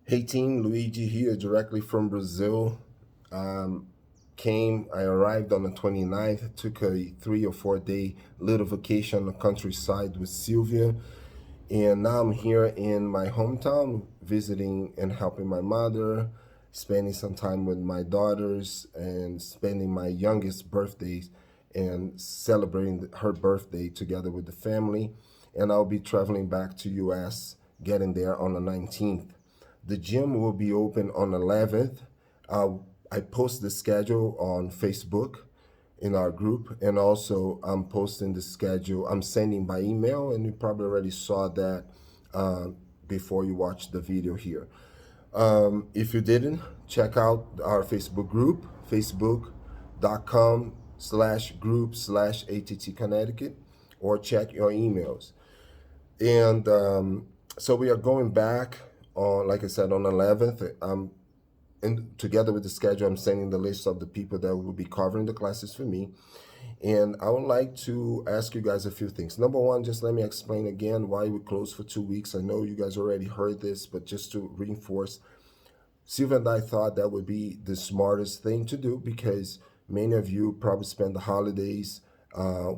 Hey team, Luigi here directly from Brazil. I arrived on the 29th, took a 3 or 4 day little vacation on the countryside with Sylvia. And now I'm here in my hometown visiting and helping my mother, spending some time with my daughters and spending my youngest birthdays and celebrating her birthday together with the family. And I'll be traveling back to U.S., getting there on the 19th. The gym will be open on the 11th. I post the schedule on Facebook in our group, and also I'm posting the schedule. I'm sending by email, and you probably already saw that before you watched the video here. If you didn't, check out our Facebook group, facebook.com/group/ATT Connecticut, or check your emails. And so we are going back on, like I said, on the 11th. And together with the schedule, I'm sending the list of the people that will be covering the classes for me. And I would like to ask you guys a few things. Number one, just let me explain again why we closed for 2 weeks. I know you guys already heard this, but just to reinforce, Sylvia and I thought that would be the smartest thing to do because many of you probably spend the holidays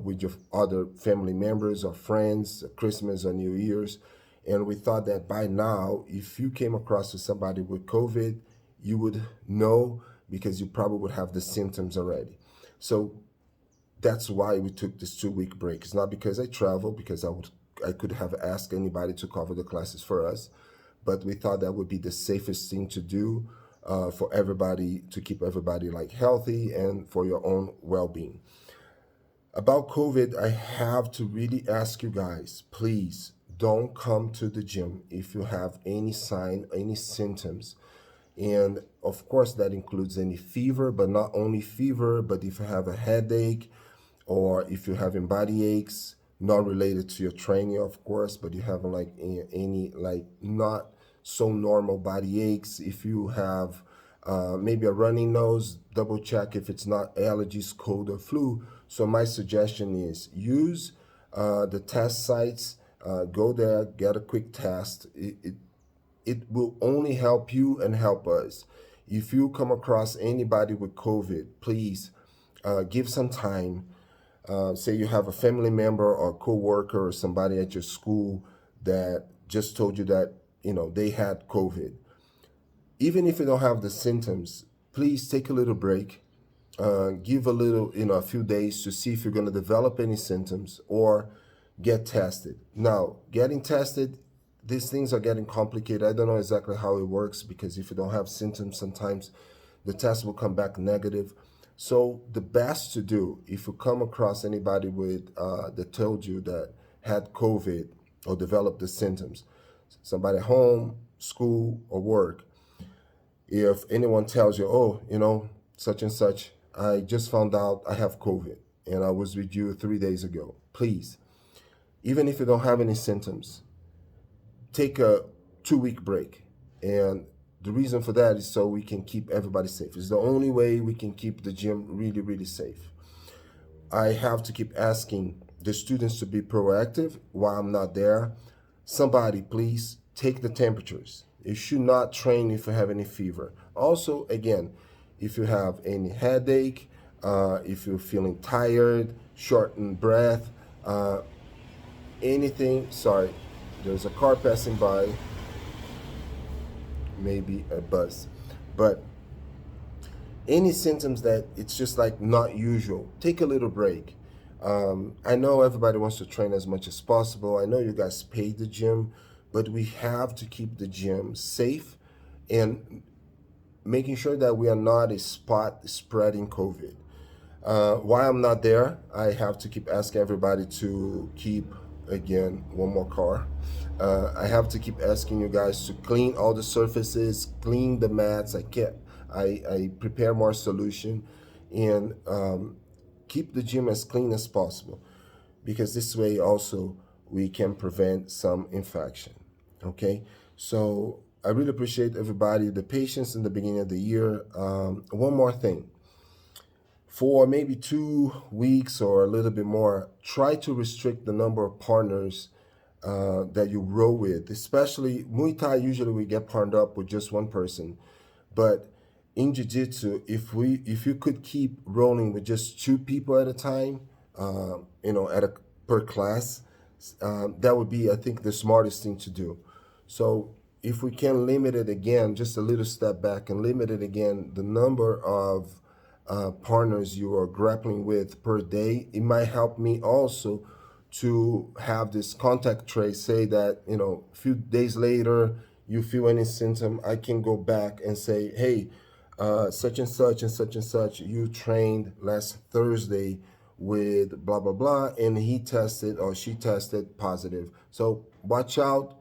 with your other family members or friends, Christmas or New Year's. And we thought that by now, if you came across with somebody with COVID, you would know because you probably would have the symptoms already. So that's why we took this 2 week break. It's not because I travel, because I could have asked anybody to cover the classes for us, but we thought that would be the safest thing to do for everybody, to keep everybody like healthy and for your own well-being. About COVID, I have to really ask you guys, please don't come to the gym if you have any sign, any symptoms. And of course, that includes any fever, but not only fever, but if you have a headache or if you're having body aches, not related to your training, of course, but you have like any like not so normal body aches. If you have maybe a runny nose, double check if it's not allergies, cold, or flu. So my suggestion is use the test sites, go there, get a quick test. It will only help you and help us. If you come across anybody with COVID, please give some time. Say you have a family member or coworker or somebody at your school that just told you that they had COVID. Even if you don't have the symptoms, please take a little break. Give a little, a few days to see if you're going to develop any symptoms or get tested. Now, getting tested, these things are getting complicated. I don't know exactly how it works because if you don't have symptoms, sometimes the test will come back negative. So the best to do, if you come across anybody with that told you that had COVID or developed the symptoms, somebody at home, school, or work, if anyone tells you, oh, such and such, I just found out I have COVID and I was with you 3 days ago, please, even if you don't have any symptoms, take a 2 week break. And the reason for that is so we can keep everybody safe. It's the only way we can keep the gym really, really safe. I have to keep asking the students to be proactive while I'm not there. Somebody, please take the temperatures. You should not train if you have any fever. Also, again, if you have any headache, if you're feeling tired, shortened breath, anything, sorry, there's a car passing by, maybe a bus, but any symptoms that it's just like not usual, take a little break. I know everybody wants to train as much as possible. I know you guys pay the gym, but we have to keep the gym safe and making sure that we are not a spot spreading COVID. While I'm not there, I have to keep asking everybody to keep, again, one more car. I have to keep asking you guys to clean all the surfaces, clean the mats. I prepare more solution and keep the gym as clean as possible, because this way also we can prevent some infection. Okay, so I really appreciate everybody, the patience in the beginning of the year. One more thing. For maybe 2 weeks or a little bit more, try to restrict the number of partners that you roll with. Especially Muay Thai, usually we get partnered up with just one person, but in Jiu-Jitsu, if you could keep rolling with just two people at a time, at a per class, that would be, I think, the smartest thing to do. So if we can limit it again, just a little step back and limit it again, the number of partners you are grappling with per day, it might help me also to have this contact trace. Say that, a few days later, you feel any symptom, I can go back and say, hey, such and such and such and such, you trained last Thursday with blah, blah, blah, and he tested or she tested positive. So watch out,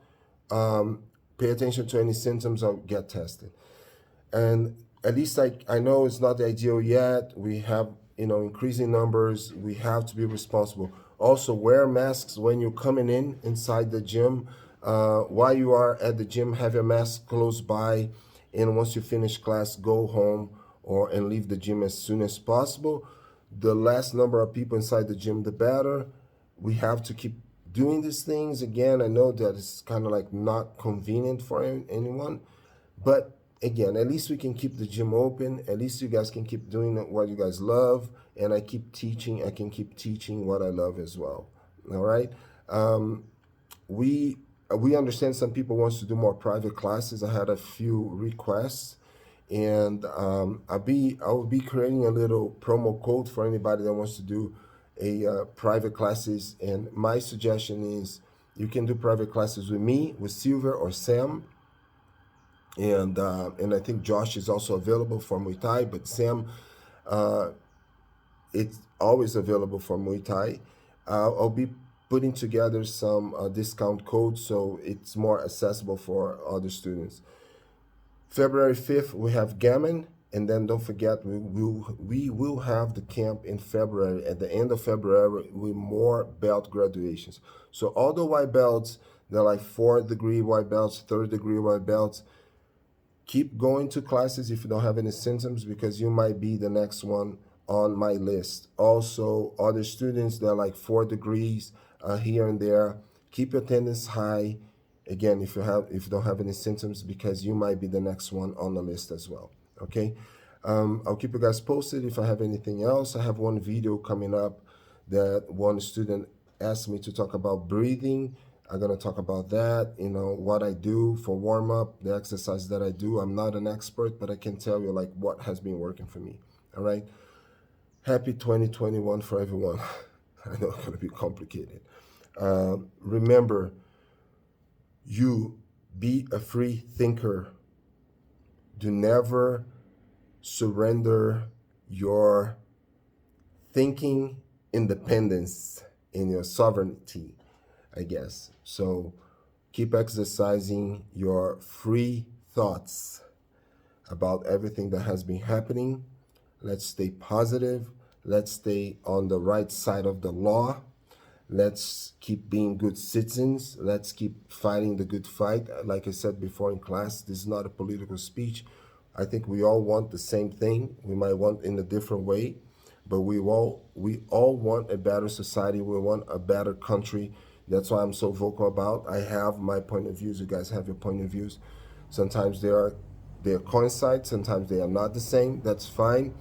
pay attention to any symptoms or get tested. And at least I know it's not the ideal yet. We have, increasing numbers. We have to be responsible. Also, wear masks when you're coming in inside the gym. While you are at the gym, have your mask close by. And once you finish class, go home and leave the gym as soon as possible. The less number of people inside the gym, the better. We have to keep doing these things. Again, I know that it's kind of like not convenient for anyone, but again, at least we can keep the gym open. At least you guys can keep doing what you guys love. And I keep teaching. I can keep teaching what I love as well. All right. We understand some people wants to do more private classes. I had a few requests, and I will be creating a little promo code for anybody that wants to do a private classes. And my suggestion is you can do private classes with me, with Silver or Sam. And I think Josh is also available for Muay Thai, but Sam, it's always available for Muay Thai. I'll be putting together some discount codes so it's more accessible for other students. February 5th, we have Gammon, and then don't forget, we will have the camp in February, at the end of February, with more belt graduations. So all the white belts, they're like 4th-degree white belts, 3rd-degree white belts, keep going to classes if you don't have any symptoms, because you might be the next one on my list. Also, other students that are like 4 degrees here and there, keep your attendance high. Again, if you don't have any symptoms, because you might be the next one on the list as well. Okay, I'll keep you guys posted if I have anything else. I have one video coming up that one student asked me to talk about breathing. I'm gonna talk about that, what I do for warm up, the exercise that I do. I'm not an expert, but I can tell you like what has been working for me. All right. Happy 2021 for everyone. I know it's gonna be complicated. Remember, you be a free thinker. Do never surrender your thinking independence in your sovereignty, I guess. So keep exercising your free thoughts about everything that has been happening. Let's stay positive. Let's stay on the right side of the law. Let's keep being good citizens. Let's keep fighting the good fight. Like I said before in class, this is not a political speech. I think we all want the same thing. We might want in a different way, but we all want a better society. We want a better country. That's why I'm so vocal about. I have my point of views. You guys have your point of views. Sometimes they coincide. Sometimes they are not the same. That's fine.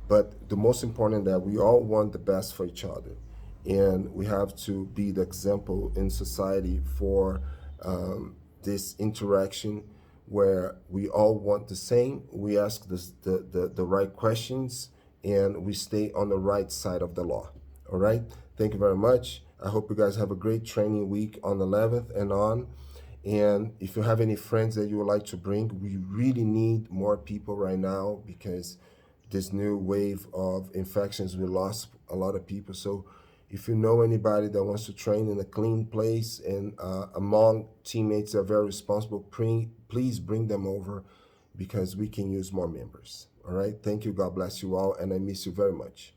But the most important that we all want the best for each other. And we have to be the example in society for this interaction where we all want the same, we ask the right questions, and we stay on the right side of the law. All right? Thank you very much. I hope you guys have a great training week on the 11th and on. And if you have any friends that you would like to bring, we really need more people right now because this new wave of infections, we lost a lot of people. So if you know anybody that wants to train in a clean place and among teammates that are very responsible, please bring them over because we can use more members. All right. Thank you. God bless you all. And I miss you very much.